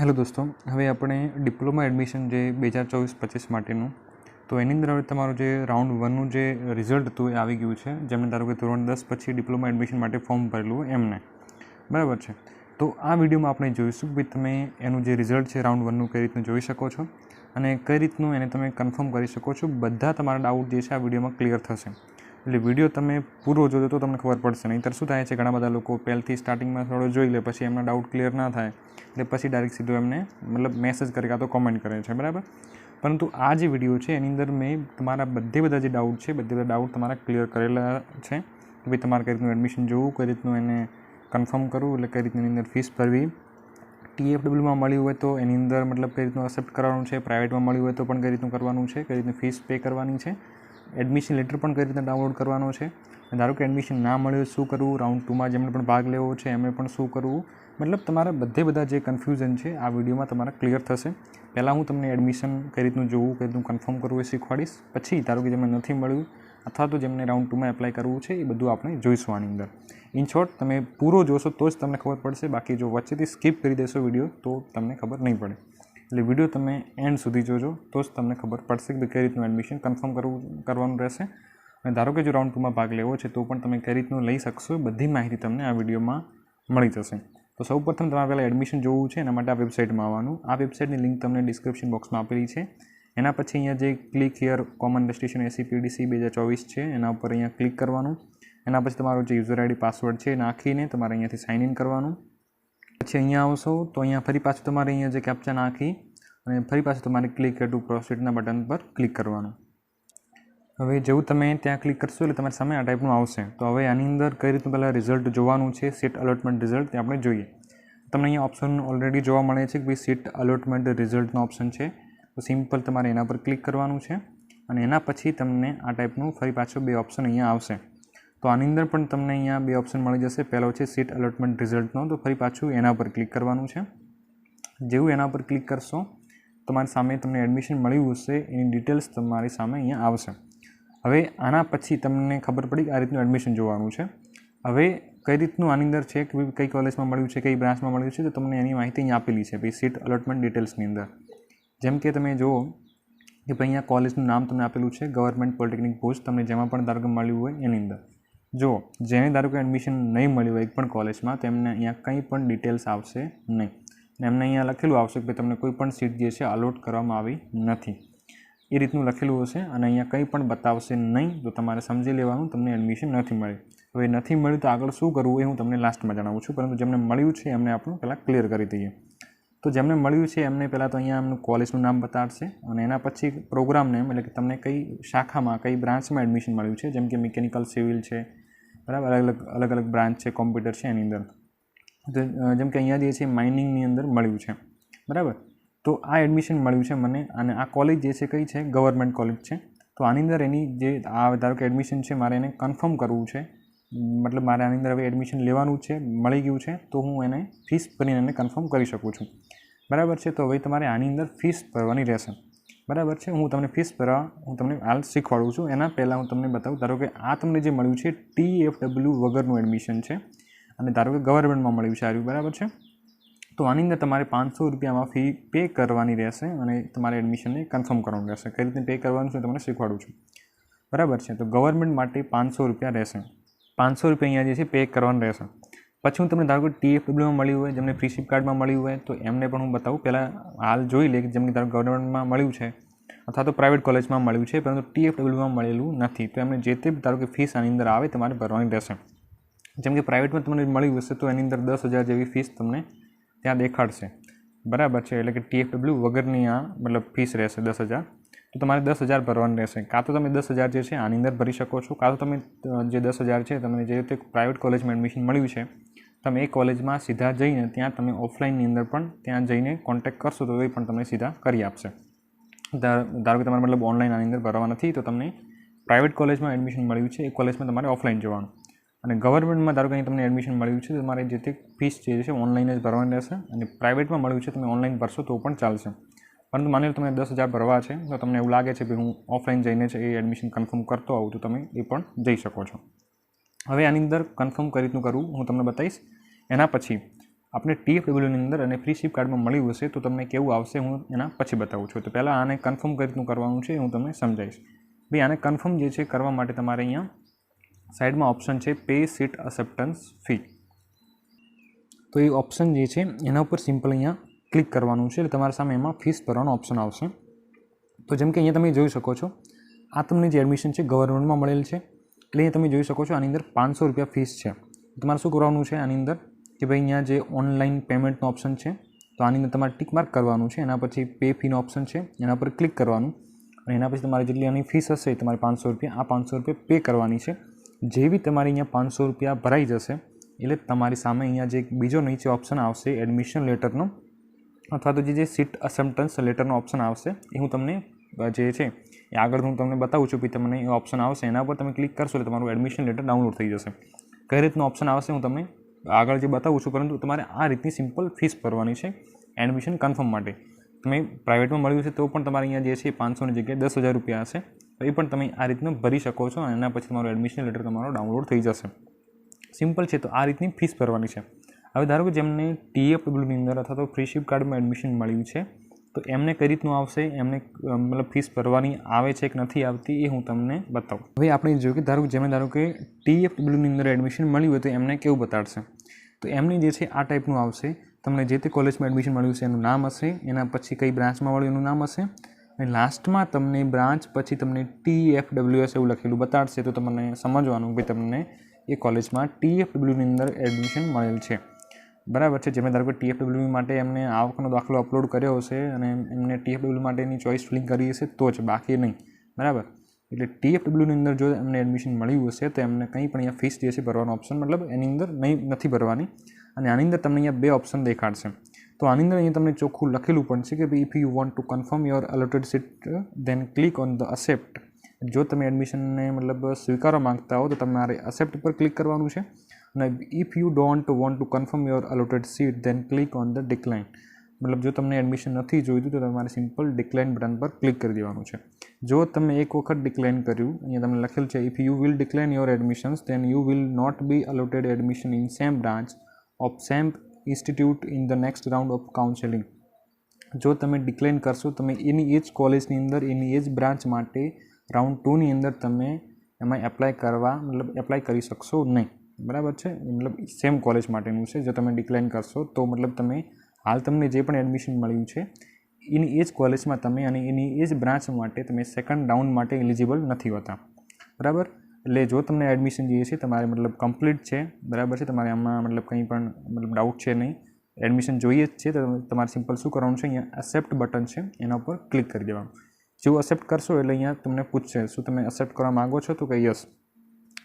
Hello દોસ્તો, હવે આપણે ડિપ્લોમા એડમિશન જે 2024-25 માટેનું તો એની અંદર હવે તમારું જે રાઉન્ડ 1નું જે રિઝલ્ટ હતું એ આવી ગયું છે. જેમને ધારો કે ધોરણ 10 પછી ડિપ્લોમા એડમિશન માટે ફોર્મ ભરેલું એમને બરાબર છે. તો આ વિડીયોમાં આપણે જોઈશું કે તમે એનું જે રિઝલ્ટ છે રાઉન્ડ 1નું કઈ રીતનું જોઈ શકો છો અને કઈ રીતનું એને તમે કન્ફર્મ કરી શકો છો. બધા તમારા ડાઉટ જે છે આ વિડીયોમાં ક્લિયર થશે. એટલે વિડીયો તમે પૂરો જોજો તો તમને ખબર પડશે. નહીંતર શું થાય છે, ઘણા બધા લોકો પહેલથી સ્ટાર્ટિંગમાં થોડો જોઈ લે, પછી એમના ડાઉટ ક્લિયર ના થાય એટલે પછી ડાયરેક્ટ સીધો એમને મેસેજ કરે કાં તો કોમેન્ટ કરે છે, બરાબર. પરંતુ આ જે વિડીયો છે એની અંદર મેં તમારા બધા જે ડાઉટ છે બધા ડાઉટ તમારા ક્લિયર કરેલા છે કે ભાઈ તમારે કઈ રીતનું એડમિશન જોવું, કઈ રીતનું એને કન્ફર્મ કરવું, એટલે કઈ રીતની અંદર ફીસ ભરવી, TFWમાં મળ્યું હોય તો એની અંદર કઈ રીતનું એક્સેપ્ટ કરવાનું છે, પ્રાઇવેટમાં મળ્યું હોય તો પણ કઈ રીતનું કરવાનું છે, કઈ રીતની ફીસ પે કરવાની છે, એડમિશન લેટર પણ કઈ રીતે ડાઉનલોડ કરવાનો છે, ધારો કે એડમિશન ના મળ્યું શું કરવું, રાઉન્ડ 2માં જેમને પણ ભાગ લેવો છે એમને પણ શું કરવું, તમારા બધા જે કન્ફ્યુઝન છે આ વિડીયોમાં તમારા ક્લિયર થશે. પહેલાં હું તમને એડમિશન કઈ રીતનું જોવું, કઈ રીતનું કન્ફર્મ કરવું એ શીખવાડીશ. પછી ધારો કે જેમને નથી મળ્યું અથવા તો જેમને રાઉન્ડ 2માં એપ્લાય કરવું છે એ બધું આપણે જોઈશું આની અંદર. ઇન શોર્ટ તમે પૂરો જોશો તો જ તમને ખબર પડશે, બાકી જો વચ્ચેથી સ્કીપ કરી દેશો વિડીયો તો તમને ખબર નહીં પડે. એટલે વિડીયો તમે એન્ડ સુધી જોજો તો જ તમને ખબર પડશે કે કઈ રીતનું એડમિશન કન્ફર્મ કરવાનું રહેશે. અને ધારો કે જો રાઉન્ડ 2માં ભાગ લેવો છે તો પણ તમે કઈ રીતનું લઈ શકશો, બધી માહિતી તમને આ વિડીયોમાં મળી જશે. તો સૌપ્રથમ તમારે પહેલાં એડમિશન જોવું છે એના માટે આ વેબસાઇટમાં આવવાનું. આ વેબસાઇટની લિંક તમને ડિસ્ક્રિપ્શન બોક્સમાં આપેલી છે. એના પછી અહીંયા જે click here common registration SCPDC 2024 છે એના ઉપર અહીંયા ક્લિક કરવાનું. એના પછી તમારો જે યુઝર ID પાસવર્ડ છે નાખીને તમારે અહીંયાથી સાઇન ઇન કરવાનું. પછી અહીંયા આવશો તો અહીંયા ફરી પાછું તમારે અહીંયા જે કેપ્ચા નાખી અને ફરી પાછું તમારે ક્લિક હિયર ટુ પ્રોસીડના બટન પર ક્લિક કરવાનું. હવે જેવું તમે ત્યાં ક્લિક કરશો એટલે તમારી સામે આ ટાઈપનું આવશે. તો હવે આની અંદર કઈ રીતનું પહેલાં રિઝલ્ટ જોવાનું છે, સીટ અલોટમેન્ટ રિઝલ્ટ, તે આપણે જોઈએ. તમને અહીંયા ઓપ્શન ઓલરેડી જોવા મળે છે કે ભાઈ સીટ અલોટમેન્ટ રિઝલ્ટનો ઓપ્શન છે. તો સિમ્પલ તમારે એના પર ક્લિક કરવાનું છે અને એના પછી તમને આ ટાઈપનું ફરી પાછું બે ઓપ્શન અહીંયા આવશે. તો આની અંદર પણ તમને અહીંયા બે ઓપ્શન મળી જશે. પહેલો છે સીટ અલોટમેન્ટ રિઝલ્ટનો, તો ફરી પાછું એના પર ક્લિક કરવાનું છે. જેવું એના પર ક્લિક કરશો તમારી સામે તમને એડમિશન મળ્યું હશે એની ડિટેલ્સ તમારી સામે અહીંયા આવશે. હવે આના પછી તમને ખબર પડી કે આ રીતનું એડમિશન જોવાનું છે. હવે કઈ રીતનું આની અંદર છે કે કઈ કોલેજમાં મળ્યું છે, કઈ બ્રાન્ચમાં મળ્યું છે, તો તમને એની માહિતી અહીંયા આપેલી છે ભાઈ સીટ અલોટમેન્ટ ડિટેલ્સની અંદર. જેમ કે તમે જુઓ કે ભાઈ અહીંયા કોલેજનું નામ તમને આપેલું છે ગવર્મેન્ટ પોલિટેકનિક ભુજ, તમને જેમાં પણ ધારો કે મળ્યું હોય એની અંદર. જો જેને ધારો કે એડમિશન નહીં મળ્યું હોય એક પણ કોલેજમાં તેમને અહીંયા કંઈ પણ ડિટેલ્સ આવશે નહીં. એમને અહીંયા લખેલું આવશે કે તમને કોઈ પણ સીટ જે છે અલોટ કરવામાં આવી નથી, એ રીતનું લખેલું હશે અને અહીંયા કંઈ પણ બતાવશે નહીં. તો તમારે સમજી લેવાનું તમને એડમિશન નથી મળ્યું. હવે નથી મળ્યું તો આગળ શું કરવું એ હું તમને લાસ્ટમાં જણાવું છું, પરંતુ જેમને મળ્યું છે એમને આપણે પહેલાં ક્લિયર કરી દઈએ. તો જેમને મળ્યું છે એમને પહેલાં તો અહીંયા એમનું કોલેજનું નામ બતાડશે અને એના પછી પ્રોગ્રામ નેમ, એટલે કે તમને કઈ શાખામાં કઈ બ્રાન્ચમાં એડમિશન મળ્યું છે. જેમ કે મિકેનિકલ, સિવિલ છે, બરાબર, અલગ અલગ બ્રાન્ચ છે, કોમ્પ્યુટર છે એની અંદર. જેમ કે અહીંયા જે છે માઇનિંગની અંદર મળ્યું છે, બરાબર. તો આ એડમિશન મળ્યું છે મને અને આ કોલેજ જે છે કઈ છે, ગવર્મેન્ટ કોલેજ છે. તો આની અંદર એની જે આ ધારો કે એડમિશન છે મારે એને કન્ફર્મ કરવું છે, મારે આની અંદર હવે એડમિશન લેવાનું છે, મળી ગયું છે, તો હું એને ફીસ ભરીને એને કન્ફર્મ કરી શકું છું, બરાબર છે. તો હવે તમારે આની અંદર ફીસ ભરવાની રહેશે, બરાબર છે. હું તમને ફીસ ભરવા હું તમને હાલ શીખવાડું છું. એના પહેલાં હું તમને બતાવું, ધારો કે આ તમને જે મળ્યું છે TFW વગરનું એડમિશન છે અને ધારો કે ગવર્મેન્ટમાં મળ્યું છે આવ્યું, બરાબર છે. તો આની અંદર તમારે 500 રૂપિયામાં ફી પે કરવાની રહેશે અને તમારે એડમિશનને કન્ફર્મ કરવાનું રહેશે. કઈ રીતે પે કરવાનું છે તમને શીખવાડું છું, બરાબર છે. તો ગવર્મેન્ટ માટે 500 રૂપિયા રહેશે. 500 રૂપિયા અહીંયા જે છે પે કરવાનું રહેશે. પછી હું તમને ધારો કે TFWમાં મળ્યું હોય, જેમને ફ્રી કાર્ડમાં મળ્યું હોય તો એમને પણ હું બતાવું. પહેલાં હાલ જોઈ લે કે જેમને ધારો ગવર્મેન્ટમાં મળ્યું છે અથવા તો પ્રાઇવેટ કોલેજમાં મળ્યું છે પરંતુ TFWમાં મળેલું નથી, તો એમને જે તે ધારો કે ફીસ આની અંદર આવે તમારે ભરવાની રહેશે. જેમ કે પ્રાઇવેટમાં તમને મળ્યું હશે તો એની અંદર 10,000 જેવી ફીસ તમને ત્યાં દેખાડશે, બરાબર છે. એટલે કે TFW વગરની આ ફીસ રહેશે 10,000. તો તમારે 10,000 ભરવાનું રહેશે. કાં તો તમે 10,000 જે છે આની અંદર ભરી શકો છો, કાં તો તમે જે 10,000 છે તમને જે રીતે પ્રાઇવેટ કોલેજમાં એડમિશન મળ્યું છે તમે એ કોલેજમાં સીધા જઈને ત્યાં તમે ઓફલાઈનની અંદર પણ ત્યાં જઈને કોન્ટેક્ટ કરશો તો એ પણ તમને સીધા કરી આપશે. ધારો કે તમારે ઓનલાઈન આની અંદર ભરવા નથી, તો તમને પ્રાઇવેટ કોલેજમાં એડમિશન મળ્યું છે એ કોલેજમાં તમારે ઓફલાઈન જવાનું અને ગવર્મેન્ટમાં ધારો કે અહીં તમને એડમિશન મળ્યું છે તો તમારે જે તે ફીસ જે છે ઓનલાઈન જ ભરવાની રહેશે અને પ્રાઇવેટમાં મળ્યું છે તમે ઓનલાઈન ભરશો તો પણ ચાલશે. પરંતુ માની લો તમને 10,000 ભરવા છે તો તમને એવું લાગે છે કે હું ઓફલાઈન જઈને જ એ એડમિશન કન્ફર્મ કરતો આવું તો તમે એ પણ જઈ શકો છો. હવે આની અંદર કન્ફર્મ કઈ રીતનું કરવું હું તમને બતાવીશ. એના પછી આપણે TFWની અંદર અને ફ્રી શિપ કાર્ડમાં મળ્યું હશે તો તમને કેવું આવશે હું એના પછી બતાવું છું. તો પહેલાં આને કન્ફર્મ કઈ રીતનું કરવાનું છે હું તમને સમજાવીશ. ભાઈ આને કન્ફર્મ જે છે કરવા માટે તમારે અહીંયા સાઈડમાં ઓપ્શન છે પે સીટ અસેપ્ટન્સ ફી. તો એ ઓપ્શન જે છે એના ઉપર સિમ્પલ અહીંયા ક્લિક કરવાનું છે એટલે તમારા સામે એમાં ફીસ ભરવાનો ઓપ્શન આવશે. તો જેમ કે અહીંયા તમે જોઈ શકો છો આ તમને જે એડમિશન છે ગવર્મેન્ટમાં મળેલ છે એટલે અહીંયા તમે જોઈ શકો છો આની અંદર 500 રૂપિયા ફીસ છે. તમારે શું કરવાનું છે આની અંદર કે ભાઈ અહીંયા જે ઓનલાઈન પેમેન્ટનો ઓપ્શન છે તો આની અંદર તમારે ટિક માર્ક કરવાનું છે. એના પછી પે ફીનો ઓપ્શન છે એના પર ક્લિક કરવાનું અને એના પછી તમારી જેટલી આની ફીસ હશે તમારે 500 રૂપિયા આ 500 રૂપિયા પે કરવાની છે. જેવી તમારી અહીંયા 500 રૂપિયા ભરાઈ જશે એટલે તમારી સામે અહીંયા જે બીજો નીચે ઓપ્શન આવશે એડમિશન લેટરનો અથવા તો જે સીટ અસેપ્ટન્સ લેટરનો ઓપ્શન આવશે એ હું તમને જે છે એ આગળ હું તમને બતાવું છું. પછી તમને એ ઓપ્શન આવશે એના પર તમે ક્લિક કરશો એટલે તમારું એડમિશન લેટર ડાઉનલોડ થઈ જશે. કઈ રીતનું ઓપ્શન આવશે હું તમને આગળ જે બતાવું છું, પરંતુ તમારે આ રીતની સિમ્પલ ફીસ ભરવાની છે એડમિશન કન્ફર્મ માટે. તમે પ્રાઇવેટમાં મળ્યું છે તો પણ તમારે અહીંયા જે છે 500ની જગ્યાએ 10,000 રૂપિયા હશે તો એ પણ તમે આ રીતનું ભરી શકો છો અને એના પછી તમારું એડમિશન લેટર તમારો ડાઉનલોડ થઈ જશે. સિમ્પલ છે. તો આ રીતની ફીસ ભરવાની છે. હવે ધારો કે જેમને TFWની અંદર અથવા તો ફ્રી શિપ કાર્ડમાં એડમિશન મળ્યું છે તો એમને કઈ રીતનું આવશે, એમને મતલબ ફીસ ભરવાની આવે છે કે નથી આવતી એ હું તમને બતાવું. હવે આપણે જોયું કે ધારો કે TFWની અંદર એડમિશન મળ્યું હોય તો એમને કેવું બતાડશે. તો એમની જે છે આ ટાઈપનું આવશે. તમને જે તે કોલેજમાં એડમિશન મળ્યું છે એનું નામ હશે, એના પછી કઈ બ્રાન્ચમાં મળ્યું એનું નામ હશે અને લાસ્ટમાં તમને બ્રાન્ચ પછી તમને TFWS એવું લખેલું બતાડશે. તો તમને સમજવાનું કે તમને એ કોલેજમાં TFWની અંદર એડમિશન મળેલ છે. બરાબર છે. જેમ ધારો કે TFW માટે એમને આવકનો દાખલો અપલોડ કર્યો હશે અને એમને TFW માટેની ચોઈસ ફિલિંગ કરી હશે તો જ, બાકી નહીં. બરાબર. એટલે TFWની અંદર જો એમને એડમિશન મળ્યું હશે તો એમને કંઈ પણ અહીંયા ફીસ જે છે ભરવાનો ઓપ્શન મતલબ એની અંદર નથી ભરવાની. અને આની અંદર તમને અહીંયા 2 ઓપ્શન દેખાડશે. તો આની અંદર અહીંયા તમને ચોખ્ખું લખેલું પણ છે કે ભાઈ if you want to confirm your allotted seat then click on the accept. જો તમે એડમિશનને મતલબ સ્વીકારવા માંગતા હો તો તમારે અસેપ્ટ પર ક્લિક કરવાનું છે અને if you don't want to confirm your allotted seat then click on the decline. મતલબ જો તમને એડમિશન નથી જોઈતું તો તમારે સિમ્પલ ડિક્લાઇન બટન પર ક્લિક કરી દેવાનું છે. જો તમે એક વખત ડિક્લાઇન કર્યું, અહીંયા તમને લખેલું છે if you will decline your admissions then you will not be allotted admission in same branch of same institute in the next round of counselling. જો તમે ડિક્લાઇન કરશો તમે એની એ જ કોલેજની અંદર એની એ જ બ્રાન્ચ માટે રાઉન્ડ 2ની અંદર તમે એમાં એપ્લાય કરી શકશો નહીં. બરાબર છે. મતલબ સેમ કોલેજ માટેનું છે. જો તમે ડિક્લાઇન કરશો તો મતલબ તમે હાલ તમને જે પણ એડમિશન મળ્યું છે એની એ જ કોલેજમાં તમે અને એની એ જ બ્રાન્ચ માટે તમે સેકન્ડ રાઉન્ડ માટે એલિજિબલ નથી હોતા. બરાબર. એટલે જો તમને એડમિશન જે છે તમારે મતલબ કમ્પ્લીટ છે, બરાબર છે, તમારે આમાં મતલબ કંઈ પણ મતલબ ડાઉટ છે નહીં, એડમિશન જોઈએ જ છે તો તમારે સિમ્પલ શું કરવાનું છે અહીંયા એક્સેપ્ટ બટન છે એના ઉપર ક્લિક કરી દેવાનું. જેવું એક્સેપ્ટ કરશો એટલે અહીંયા તમને પૂછશે શું તમે એક્સેપ્ટ કરવા માગો છો તો કે યસ.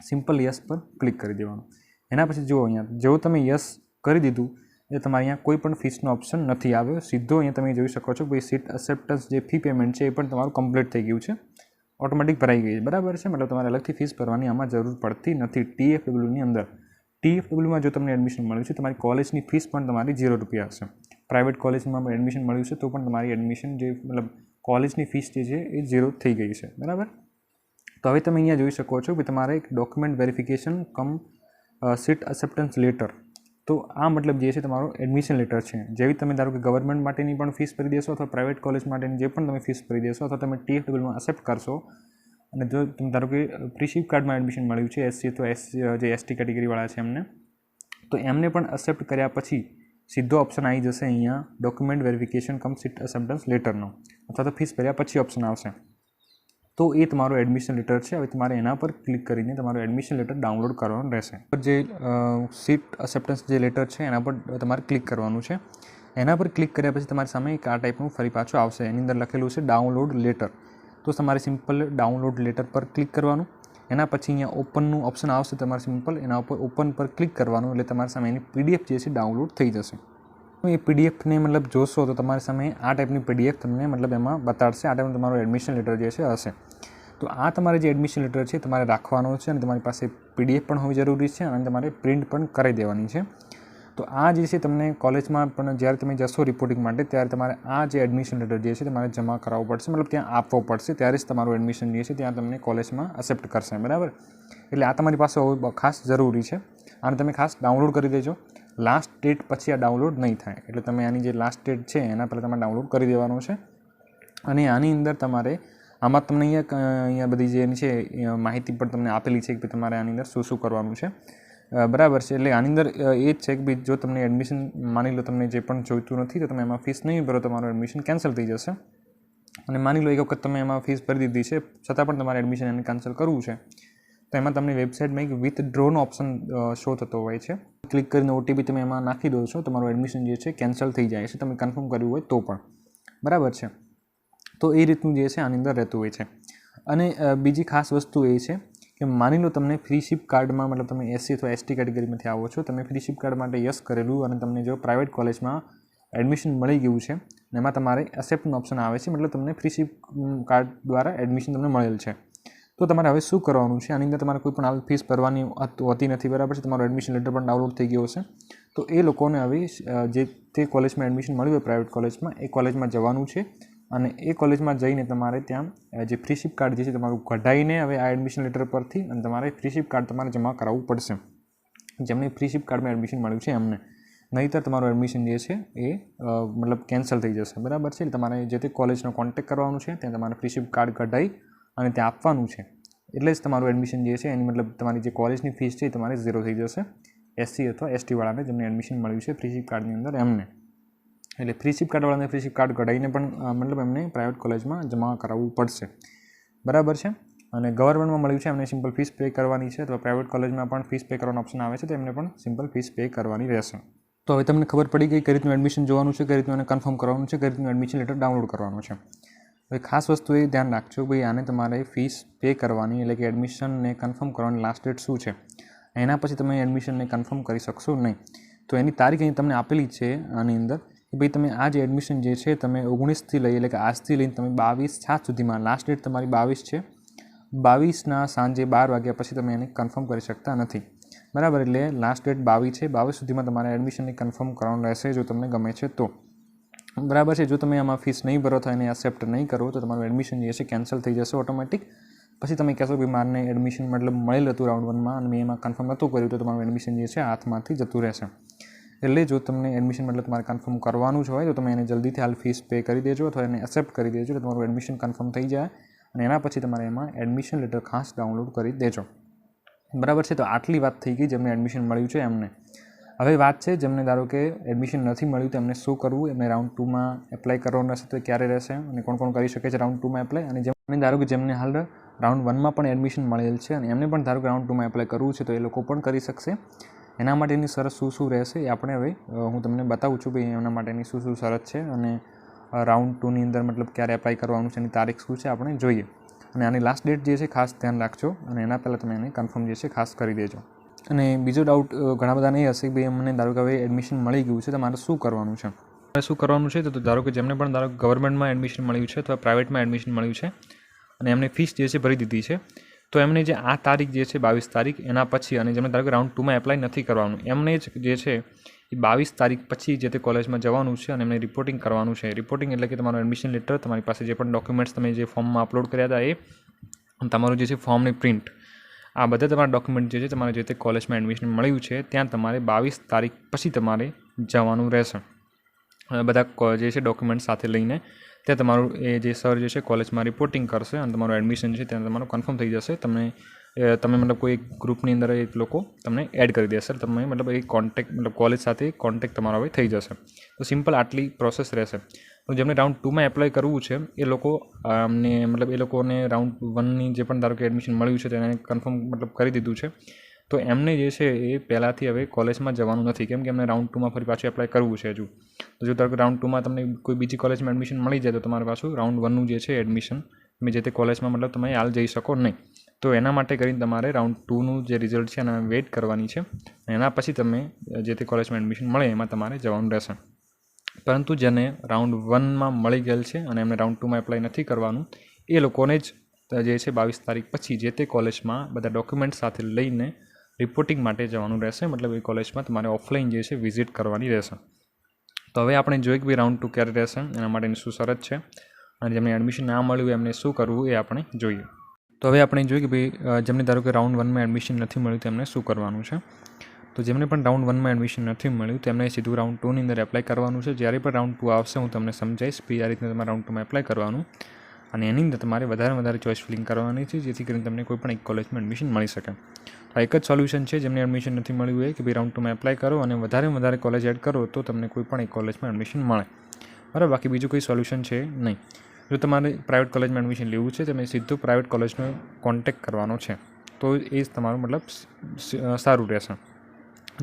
સિમ્પલ યસ પર ક્લિક કરી દેવાનું. એના પછી જુઓ અહીંયા જેવું તમે યસ કરી દીધું એટલે તમારે અહીંયા કોઈ પણ ફીસનો ઓપ્શન નથી આવ્યો. સીધો અહીંયા તમે જોઈ શકો છો ભાઈ સીટ એક્સેપ્ટન્સ જે ફી પેમેન્ટ છે એ પણ તમારું કમ્પ્લીટ થઈ ગયું છે, ઓટોમેટિક ભરાઈ ગઈ છે. બરાબર છે. મતલબ તમારે અલગથી ફીસ ભરવાની આમાં જરૂર પડતી નથી TFWની અંદર. TFWમાં જો તમને એડમિશન મળ્યું છે તમારી કોલેજની ફીસ પણ તમારી 0 રૂપિયા હશે. પ્રાઇવેટ કોલેજમાં એડમિશન મળ્યું છે તો પણ તમારી એડમિશન જે મતલબ કોલેજની ફીસ જે છે એ 0 થઈ ગઈ છે. બરાબર. તો હવે તમે અહીંયા જોઈ શકો છો કે તમારે એક ડોક્યુમેન્ટ વેરિફિકેશન કમ સીટ એક્સેપ્ટન્સ લેટર. તો આ મતલબ જે છે તમારો એડમિશન લેટર છે. જેવી તમે ધારો કે ગવર્મેન્ટ માટેની પણ ફીસ ભરી દેશો અથવા પ્રાઇવેટ કોલેજ માટેની જે પણ તમે ફીસ ભરી દેશો અથવા તમે TFWમાં એક્સેપ્ટ કરશો અને જો તમે ધારો કે ફ્રી શિપ કાર્ડમાં એડમિશન મળ્યું છે SC તો જે ST કેટેગરીવાળા છે એમને તો એમને પણ એક્સેપ્ટ કર્યા પછી સીધો ઓપ્શન આવી જશે અહીંયા ડોક્યુમેન્ટ વેરિફિકેશન કમ સીટ એક્સેપ્ટન્સ લેટરનો અથવા તો ફીસ ભર્યા પછી ઓપ્શન આવશે. તો એ તમારો એડમિશન લેટર છે. હવે તમારે એના પર ક્લિક કરીને તમારું એડમિશન લેટર ડાઉનલોડ કરવાનું રહેશે. જે સીટ એક્સેપ્ટન્સ જે લેટર છે એના પર તમારે ક્લિક કરવાનું છે. એના પર ક્લિક કર્યા પછી તમારી સામે એક આ ટાઈપનું ફરી પાછું આવશે. એની અંદર લખેલું છે ડાઉનલોડ લેટર. તો તમારે સિમ્પલ ડાઉનલોડ લેટર પર ક્લિક કરવાનું. એના પછી અહીંયા ઓપનનું ઓપ્શન આવશે. તમારે સિમ્પલ એના ઉપર ઓપન પર ક્લિક કરવાનું એટલે તમારી સામે એની PDF જે છે ડાઉનલોડ થઈ જશે. એ PDFને મતલબ જોશો તો તમારી સામે આ ટાઈપની PDF તમને મતલબ એમાં બતાડશે. આ ટાઈપનું તમારું એડમિશન લેટર જે છે હશે. તો આ તમારે જે એડમિશન લેટર છે તમારે રાખવાનો છે અને તમારી પાસે PDF પણ હોવી જરૂરી છે અને તમારે પ્રિન્ટ પણ કરી દેવાની છે. તો આ જે છે તમને કોલેજમાં પણ જ્યારે તમે જશો રિપોર્ટિંગ માટે ત્યારે તમારે આ જે એડમિશન લેટર જે છે તમારે જમા કરાવવું પડશે, મતલબ ત્યાં આપવો પડશે. ત્યારે જ તમારું એડમિશન જે છે ત્યાં તમને કોલેજમાં એક્સેપ્ટ કરશે. બરાબર. એટલે આ તમારી પાસે હોવું ખાસ જરૂરી છે. આને તમે ખાસ ડાઉનલોડ કરી દેજો. લાસ્ટ ડેટ પછી આ ડાઉનલોડ નહીં થાય. એટલે તમે આની જે લાસ્ટ ડેટ છે એના પહેલાં તમારે ડાઉનલોડ કરી દેવાનું છે. અને આની અંદર તમારે આમાં તમને અહીંયા બધી જે છે માહિતી પણ તમને આપેલી છે કે તમારે આની અંદર શું શું કરવાનું છે. બરાબર છે. એટલે આની અંદર એ જ છે કે ભાઈ જો તમને એડમિશન માની લો તમને જે પણ જોઈતું નથી તો તમે એમાં ફીસ નહીં ભરો, તમારું એડમિશન કેન્સલ થઈ જશે. અને માની લો એક વખત તમે એમાં ફીસ ભરી દીધી છે છતાં પણ તમારે એડમિશન એને કેન્સલ કરવું છે તો એમાં તમને વેબસાઇટમાં એક વિથડ્રોનો ઓપ્શન શો થતો હોય છે. ક્લિક કરીને OTP તમે એમાં નાખી દો છો, તમારું એડમિશન જે છે કેન્સલ થઈ જાય છે, તમે કન્ફર્મ કર્યું હોય તો પણ. બરાબર છે. તો એ રીતનું જે છે આની અંદર રહેતું હોય છે. અને બીજી ખાસ વસ્તુ એ છે કે માની લો તમને ફ્રી શિપ કાર્ડમાં મતલબ તમે SC અથવા ST કેટેગરીમાંથી આવો છો, તમે ફ્રી શિપ કાર્ડ માટે યસ કરેલું અને તમને જો પ્રાઇવેટ કોલેજમાં એડમિશન મળી ગયું છે અને એમાં તમારે એક્સેપ્ટનો ઓપ્શન આવે છે, મતલબ તમને ફ્રી શિપ કાર્ડ દ્વારા એડમિશન તમને મળેલ છે. તો તમારે હવે શું કરવાનું છે? આની અંદર તમારે કોઈ પણ હાલ ફીસ ભરવાની હોતી નથી. બરાબર છે. તમારો એડમિશન લેટર પણ ડાઉનલોડ થઈ ગયો હશે. તો એ લોકોને હવે જે તે કોલેજમાં એડમિશન મળ્યું હોય પ્રાઇવેટ કોલેજમાં એ કોલેજમાં જવાનું છે અને એ કોલેજમાં જઈને તમારે ત્યાં જે ફ્રી શિપ કાર્ડ જે છે તમારું કઢાઈને હવે આ એડમિશન લેટર પરથી અને તમારે ફ્રી શિપ કાર્ડ તમારે જમા કરાવવું પડશે. જેમને ફ્રી શિપ કાર્ડમાં એડમિશન મળ્યું છે એમને, નહીંતર તમારું એડમિશન જે છે એ મતલબ કેન્સલ થઈ જશે. બરાબર છે. તમારે જે તે કોલેજનો કોન્ટેક્ટ કરવાનું છે, ત્યાં તમારે ફ્રી શિપ કાર્ડ કઢાઈ અને ત્યાં આપવાનું છે. એટલે જ તમારું એડમિશન જે છે એની મતલબ તમારી જે કોલેજની ફીસ છે એ તમારે 0 થઈ જશે. SC અથવા ST વાળાને જેમને એડમિશન મળ્યું છે ફ્રી શિપ કાર્ડની અંદર એમને. એટલે ફ્રી શિપ કાર્ડવાળાને ફ્રી શિપ કાર્ડ કઢાઈને પણ મતલબ એમને પ્રાઇવેટ કોલેજમાં જમા કરાવવું પડશે. બરાબર છે. અને ગવર્મેન્ટમાં મળ્યું છે એમને સિમ્પલ ફીસ પે કરવાની છે, અથવા પ્રાઇવેટ કોલેજમાં પણ ફીસ પે કરવાનો ઓપ્શન આવે છે તો એમને પણ સિમ્પલ ફીસ પે કરવાની રહેશે. તો હવે તમને ખબર પડી ગઈ કઈ રીતનું એડમિશન જોવાનું છે, કઈ રીતનું એને કન્ફર્મ કરવાનું છે, કઈ રીતનું એડમિશન લેટર ડાઉનલોડ કરવાનું છે. હવે ખાસ વસ્તુ એ ધ્યાન રાખજો ભાઈ આને તમારે ફીસ પે કરવાની એટલે કે એડમિશનને કન્ફર્મ કરવાની લાસ્ટ ડેટ શું છે, એના પછી તમે એડમિશનને કન્ફર્મ કરી શકશો નહીં. તો એની તારીખ અહીં તમને આપેલી છે આની અંદર કે ભાઈ તમે આ જે એડમિશન જે છે તમે 19થી લઈ એટલે કે આજથી લઈને તમે 22/7 સુધીમાં, લાસ્ટ ડેટ તમારી 22 છે, 22ના સાંજે 12 વાગ્યા પછી તમે એને કન્ફર્મ કરી શકતા નથી. બરાબર. એટલે લાસ્ટ ડેટ 22 છે, 22 સુધીમાં તમારે એડમિશનને કન્ફર્મ કરવાનું રહેશે જો તમને ગમે છે તો. બરાબર છે. જો તમે આમાં ફીસ નહીં ભરો તો એને એક્સેપ્ટ નહીં કરો તો તમારું એડમિશન જે છે કેન્સલ થઈ જશે ઓટોમેટિક. પછી તમે કહેશો કે મારને એડમિશન મતલબ મળેલ હતું રાઉન્ડ 1માં અને મેં એમાં કન્ફર્મ નહોતું કર્યું તો તમારું એડમિશન જે છે હાથમાંથી જતું રહેશે. એટલે જો તમને એડમિશન મતલબ તમારે કન્ફર્મ કરવાનું જ હોય તો તમે એને જલ્દીથી હાલ ફીસ પે કરી દેજો અથવા એને એક્સેપ્ટ કરી દેજો એટલે તમારું એડમિશન કન્ફર્મ થઈ જાય અને એના પછી તમારે એમાં એડમિશન લેટર ખાસ ડાઉનલોડ કરી દેજો. બરાબર છે. તો આટલી વાત થઈ ગઈ જેમને એડમિશન મળ્યું છે એમને. હવે વાત છે જેમને ધારો કે એડમિશન નથી મળ્યું તો એમને શું કરવું, એમને રાઉન્ડ 2માં એપ્લાય કરવાનું રહેશે તો ક્યારે રહેશે અને કોણ કોણ કરી શકે છે રાઉન્ડ 2માં એપ્લાય. અને જેમને ધારો કે જેમને હાલ રાઉન્ડ 1માં પણ એડમિશન મળેલ છે અને એમને પણ ધારો કે રાઉન્ડ 2માં એપ્લાય કરવું છે તો એ લોકો પણ કરી શકશે. એના માટેની શરત શું રહેશે એ આપણે હવે હું તમને બતાવું છું ભાઈ એના માટેની શું શરત છે અને રાઉન્ડ 2ની અંદર મતલબ ક્યારે એપ્લાય કરવાનું છે, એની તારીખ શું છે આપણે જોઈએ. અને આની લાસ્ટ ડેટ જે છે ખાસ ધ્યાન રાખજો અને એના પહેલાં તમે એને કન્ફર્મ જે છે ખાસ કરી દેજો. અને બીજો ડાઉટ ઘણા બધાને એ હશે કે ભાઈ અમને ધારો કે હવે એડમિશન મળી ગયું છે તો મારે શું કરવાનું છે. શું કરવાનું છે તો ધારો કે જેમને પણ ધારો કે ગવર્મેન્ટમાં એડમિશન મળ્યું છે અથવા પ્રાઇવેટમાં એડમિશન મળ્યું છે અને એમને ફીસ જે છે ભરી દીધી છે તો એમને જે આ તારીખ જે છે 22 તારીખ એના પછી, અને જેમને ધારો કે રાઉન્ડ 2માં એપ્લાય નથી કરવાનું એમને જ જે છે એ 22 તારીખ પછી જે તે કોલેજમાં જવાનું છે અને એમને રિપોર્ટિંગ કરવાનું છે. રિપોર્ટિંગ એટલે કે તમારું એડમિશન લેટર, તમારી પાસે જે પણ ડોક્યુમેન્ટ્સ તમે જે ફોર્મમાં અપલોડ કર્યા હતા એ, તમારું જે છે ફોર્મની પ્રિન્ટ, આ બધા તમારા ડોક્યુમેન્ટ જે છે તમારે જે તે કોલેજમાં એડમિશન મળ્યું છે ત્યાં તમારે 22 તારીખ પછી તમારે જવાનું રહેશે. બધા જે છે ડોક્યુમેન્ટ સાથે લઈને ત્યાં તમારું એ જે સર જે છે કોલેજમાં રિપોર્ટિંગ કરશે અને તમારું એડમિશન છે ત્યાં તમારું કન્ફર્મ થઈ જશે. તમે મતલબ કોઈ ગ્રુપની અંદર એ લોકો તમને એડ કરી દેશે, તમે મતલબ એ કોન્ટેક્ટ મતલબ કોલેજ સાથે કોન્ટેક્ટ તમારો હવે થઈ જશે. તો સિમ્પલ આટલી પ્રોસેસ રહેશે. તો જેમને રાઉન્ડ 2માં એપ્લાય કરવું છે એ લોકો અમને મતલબ એ લોકોને રાઉન્ડ 1ની જે પણ ધારો કે એડમિશન મળ્યું છે તેને કન્ફર્મ મતલબ કરી દીધું છે તો એમને જે છે એ પહેલાંથી હવે કોલેજમાં જવાનું નથી, કેમ કે એમને રાઉન્ડ 2માં ફરી પાછું એપ્લાય કરવું છે હજુ. તો જો ધારો કે રાઉન્ડ 2માં તમને કોઈ બીજી કોલેજમાં એડમિશન મળી જાય તો તમારે પાછું રાઉન્ડ 1નું જે છે એડમિશન તમે જે તે કોલેજમાં મતલબ તમે હાલ જઈ શકો નહીં. તો એના માટે કરીને તમારે રાઉન્ડ 2નું જે રિઝલ્ટ છે એના વેઇટ કરવાની છે અને એના પછી તમે જે તે કોલેજમાં એડમિશન મળે એમાં તમારે જવાનું રહેશે. પરંતુ જેને રાઉન્ડ 1માં મળી ગયેલ છે અને એમને રાઉન્ડ 2માં એપ્લાય નથી કરવાનું એ લોકોને જ જે છે 22 તારીખ પછી જે તે કોલેજમાં બધા ડોક્યુમેન્ટ સાથે લઈને રિપોર્ટિંગ માટે જવાનું રહેશે. મતલબ એ કોલેજમાં તમારે ઓફલાઈન જે છે વિઝિટ કરવાની રહેશે. તો હવે આપણે જોઈએ કે ભાઈ રાઉન્ડ 2 ક્યારે રહેશે, એના માટેની શું શરત છે અને જેમને એડમિશન ના મળ્યું એમને શું કરવું એ આપણે જોઈએ. તો હવે આપણે જોઈએ કે ભાઈ જેમને ધારો કે રાઉન્ડ 1માં એડમિશન નથી મળ્યું તેમને શું કરવાનું છે. તો જેમને પણ રાઉન્ડ 1માં એડમિશન નથી મળ્યું તેમને સીધું રાઉન્ડ 2ની અંદર એપ્લાય કરવાનું છે. જ્યારે પણ રાઉન્ડ 2 આવશે હું તમને સમજાવીશ કે આ રીતના તમારે રાઉન્ડ 2માં એપ્લાય કરવાનું અને એની અંદર તમારે વધારે ચોઇસ ફિલિંગ કરવાની છે, જેથી કરીને તમને કોઈ પણ એક કોલેજમાં એડમિશન મળી શકે. તો એક જ સોલ્યુશન છે જેમને એડમિશન નથી મળ્યું હોય કે ભાઈ રાઉન્ડ 2માં એપ્લાય કરો અને વધારે કોલેજ એડ કરો તો તમને કોઈ પણ એક કોલેજમાં એડમિશન મળે. બરાબર, બાકી બીજું કોઈ સોલ્યુશન છે નહીં. જો તમારે પ્રાઇવેટ કોલેજમાં એડમિશન લેવું છે તમે સીધું પ્રાઇવેટ કોલેજનો કોન્ટેક્ટ કરવાનો છે, તો એ જ તમારું મતલબ સારું રહેશે.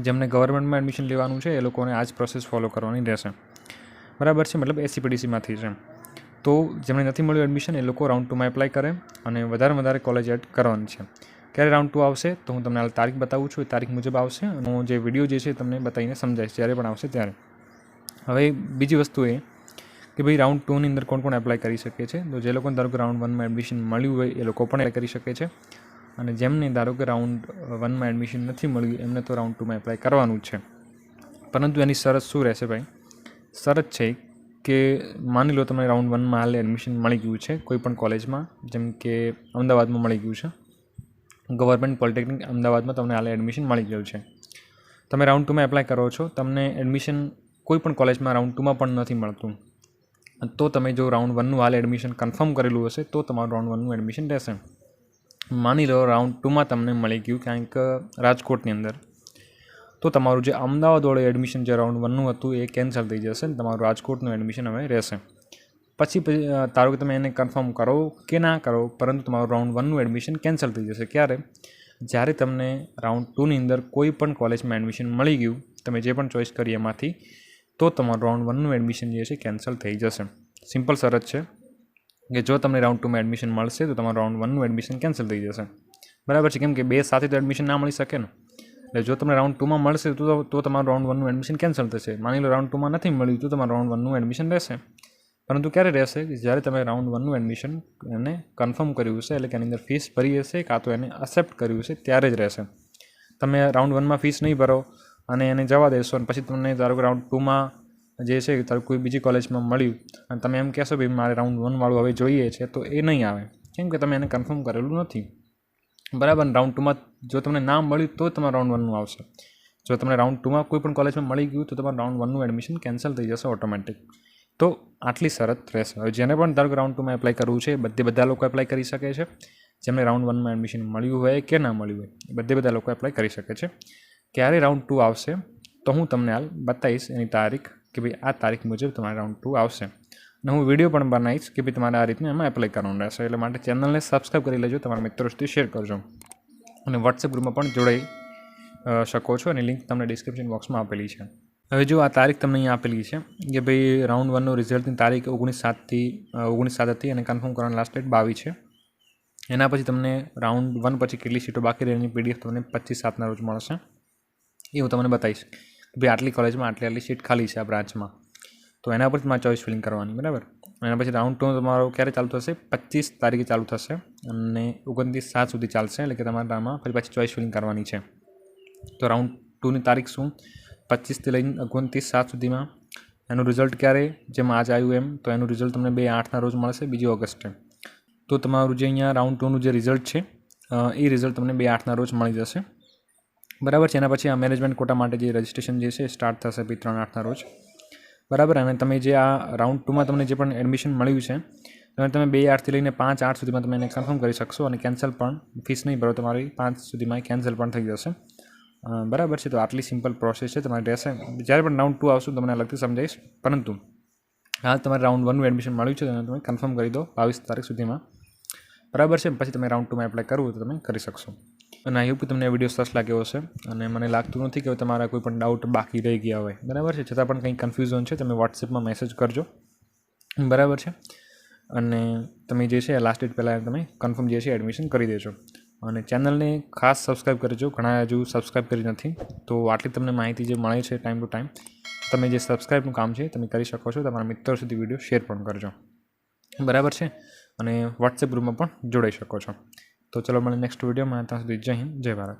જેમને ગવર્મેન્ટમાં એડમિશન લેવાનું છે એ લોકોને આ જ પ્રોસેસ ફોલો કરવાની રહેશે. બરાબર છે, મતલબ SCPDCમાંથી છે. તો જેમને નથી મળ્યું એડમિશન એ લોકો રાઉન્ડ 2માં એપ્લાય કરે અને વધારે કોલેજ એડ કરવાની છે. ક્યારે રાઉન્ડ 2 આવશે તો હું તમને હાલ તારીખ બતાવું છું. એ તારીખ મુજબ આવશે અને હું જે વિડીયો જે છે તમને બતાવીને સમજાવીશ જ્યારે પણ આવશે ત્યારે. હવે બીજી વસ્તુ એ કે ભાઈ રાઉન્ડ 2ની અંદર કોણ એપ્લાય કરી શકે છે. તો જે લોકોને ધારો કે રાઉન્ડ 1માં એડમિશન મળ્યું હોય એ લોકો પણ એપ્લાય કરી શકે છે અને જેમને ધારો કે રાઉન્ડ 1માં એડમિશન નથી મળ્યું એમને તો રાઉન્ડ 2માં એપ્લાય કરવાનું જ છે. પરંતુ એની શરત શું રહેશે ભાઈ? શરત છે કે માની લો તમને રાઉન્ડ 1માં હાલ એડમિશન મળી ગયું છે કોઈ પણ કોલેજમાં, જેમ કે અમદાવાદમાં મળી ગયું છે, ગવર્મેન્ટ પોલિટેકનિક અમદાવાદમાં તમને હાલ એડમિશન મળી ગયું છે. તમે રાઉન્ડ 2માં એપ્લાય કરો છો, તમને એડમિશન કોઈ પણ કોલેજમાં રાઉન્ડ 2માં પણ નથી મળતું, તો તમે જો રાઉન્ડ 1નું હાલ એડમિશન કન્ફર્મ કરેલું હશે તો તમારું રાઉન્ડ 1નું એડમિશન રહેશે. માની લો રાઉન્ડ 2માં તમને મળી ગયું ક્યાંક રાજકોટની અંદર, તો તમારું જે અમદાવાદવાળું એડમિશન જે રાઉન્ડ 1નું હતું એ કેન્સલ થઈ જશે અને તમારું રાજકોટનું એડમિશન હવે રહેશે. પછી ધારો કે તમે એને કન્ફર્મ કરો કે ના કરો, પરંતુ તમારું રાઉન્ડ 1નું એડમિશન કેન્સલ થઈ જશે. ક્યારે? જ્યારે તમને રાઉન્ડ 2ની અંદર કોઈ પણ કોલેજમાં એડમિશન મળી ગયું, તમે જે પણ ચોઈસ કરી એમાંથી, તો તમારું રાઉન્ડ 1નું એડમિશન જે છે કેન્સલ થઈ જશે. સિમ્પલ શરત છે કે જો તમને રાઉન્ડ 2માં એડમિશન મળશે તો તમારું રાઉન્ડ 1નું એડમિશન કેન્સલ થઈ જશે. બરાબર છે, કેમ કે બે સાથે તો એડમિશન ના મળી શકે ને. એટલે જો તમને રાઉન્ડ 2માં મળશે તો તમારું રાઉન્ડ 1નું એડમિશન કેન્સલ થશે. માની લો રાઉન્ડ 2માં નથી મળ્યું તો તમારું રાઉન્ડ 1નું એડમિશન રહેશે. પરંતુ ક્યારે રહેશે? જ્યારે તમે રાઉન્ડ 1નું એડમિશન એને કન્ફર્મ કર્યું હશે, એટલે કે એની અંદર ફીસ ભરી હશે કાં તો એને એક્સેપ્ટ કર્યું હશે ત્યારે જ રહેશે. તમે રાઉન્ડ 1માં ફીસ નહીં ભરો અને એને જવા દેશો અને પછી તમને ધારો કે રાઉન્ડ 2માં જે છે ધારો કોઈ બીજી કોલેજમાં મળ્યું અને તમે એમ કહેશો ભાઈ મારે રાઉન્ડ 1વાળું હવે જોઈએ છે, તો એ નહીં આવે, કેમ કે તમે એને કન્ફર્મ કરેલું નથી. બરાબર, રાઉન્ડ 2માં જો તમને ના મળ્યું તો તમારું રાઉન્ડ 1નું આવશે. જો તમને રાઉન્ડ 2માં કોઈ પણ કોલેજમાં મળી ગયું તો તમારું રાઉન્ડ 1નું એડમિશન કેન્સલ થઈ જશે ઓટોમેટિક. તો આટલી શરત રહેશે. હવે જેને પણ ધારો કે રાઉન્ડ 2માં એપ્લાય કરવું છે બધા લોકો એપ્લાય કરી શકે છે. જેમને રાઉન્ડ 1માં એડમિશન મળ્યું હોય કે ના મળ્યું હોય બધા લોકો એપ્લાય કરી શકે છે. ક્યારે રાઉન્ડ 2 આવશે તો હું તમને હાલ બતાવીશ એની તારીખ કે ભાઈ આ તારીખ મુજબ તમારે રાઉન્ડ 2 આવશે અને હું વિડીયો પણ બનાવીશ કે ભાઈ તમારે આ રીતનું એમાં એપ્લાય કરવાનું રહેશે. એટલે માટે ચેનલને સબસ્ક્રાઈબ કરી લેજો, તમારા મિત્રો સુધી શેર કરજો અને વોટ્સએપ ગ્રુપમાં પણ જોડાઈ શકો છો અને લિંક તમને ડિસ્ક્રિપ્શન બોક્સમાં આપેલી છે. હવે જો આ તારીખ તમને અહીંયા આપેલી છે કે ભાઈ રાઉન્ડ 1નું રિઝલ્ટની તારીખ 19/7 હતી અને કન્ફર્મ કરવાની લાસ્ટ ડેટ 22 છે. એના પછી તમને રાઉન્ડ 1 પછી કેટલી સીટો બાકી રહેની PDF તમને 25/7ના રોજ મળશે. એ હું તમને બતાવીશ કે ભાઈ આટલી કોલેજમાં આટલી સીટ ખાલી છે આ બ્રાન્ચમાં, તો એના પર તમારે ચોઈસ ફિલિંગ કરવાની. બરાબર, એના પછી રાઉન્ડ 2 તમારો ક્યારે ચાલુ થશે? 25 તારીખે ચાલુ થશે અને 29/7 સુધી ચાલશે. એટલે કે તમારે આમાં પછી ચોઈસ ફિલિંગ કરવાની છે. તો રાઉન્ડ 2ની તારીખ શું? 25થી લઈને 29/7 સુધીમાં. એનું રિઝલ્ટ ક્યારે? જેમ આજ આવ્યું એમ, તો એનું રિઝલ્ટ તમને 2/8ના રોજ મળશે, 2 ઓગસ્ટે. તો તમારું જે અહીંયા રાઉન્ડ 2નું જે રિઝલ્ટ છે એ રિઝલ્ટ તમને 2/8ના રોજ મળી જશે. બરાબર છે. એના પછી આ મેનેજમેન્ટ કોટા માટે જે રજિસ્ટ્રેશન જે છે સ્ટાર્ટ થશે 3/8ના રોજ. બરાબર, અને તમે જે આ રાઉન્ડ 2માં તમને જે પણ એડમિશન મળ્યું છે તમે 2/8થી લઈને 5/8 સુધીમાં તમે એને કન્ફર્મ કરી શકશો અને કેન્સલ પણ, ફીસ નહીં ભરો તમારી 5 સુધીમાં કેન્સલ પણ થઈ જશે. બરાબર છે. તો આટલી સિમ્પલ પ્રોસેસ છે તમારી રહેશે. જ્યારે પણ રાઉન્ડ 2 આવશું તમને અલગથી સમજાવીશ, પરંતુ હાલ તમારે રાઉન્ડ 1નું એડમિશન મળ્યું છે તમે કન્ફર્મ કરી દો 22 તારીખ સુધીમાં. બરાબર છે. પછી તમે રાઉન્ડ 2માં એપ્લાય કરવું તો તમે કરી શકશો. અને આઈ હોપ કે તમને વિડીયો સરસ લાગ્યો હશે અને મને લાગતું નથી કે તમારા કોઈ પણ ડાઉટ બાકી રહી ગયા હોય. બરાબર છે. છતાં પણ કંઈ કન્ફ્યુઝન છે તમે વોટ્સએપમાં મેસેજ કરજો. બરાબર છે. અને તમે જે છે લાસ્ટ ડેટ પહેલાં તમે કન્ફર્મ જે છે એડમિશન કરી દેજો અને ચેનલને ખાસ સબસ્ક્રાઈબ કરજો. ઘણા હજુ સબસ્ક્રાઈબ કરી નથી, તો આટલી તમને માહિતી જે મળે છે ટાઈમ ટુ ટાઈમ, તમે જે સબસ્ક્રાઈબનું કામ છે તમે કરી શકો છો. તમારા મિત્રો સુધી વિડીયો શેર પણ કરજો. બરાબર છે. અને વોટ્સએપ ગ્રુપમાં પણ જોડાઈ શકો છો. તો ચલો મળીએ નેક્સ્ટ વિડીયોમાં. ત્યાં સુધી જય હિન્દ, જય ભારત.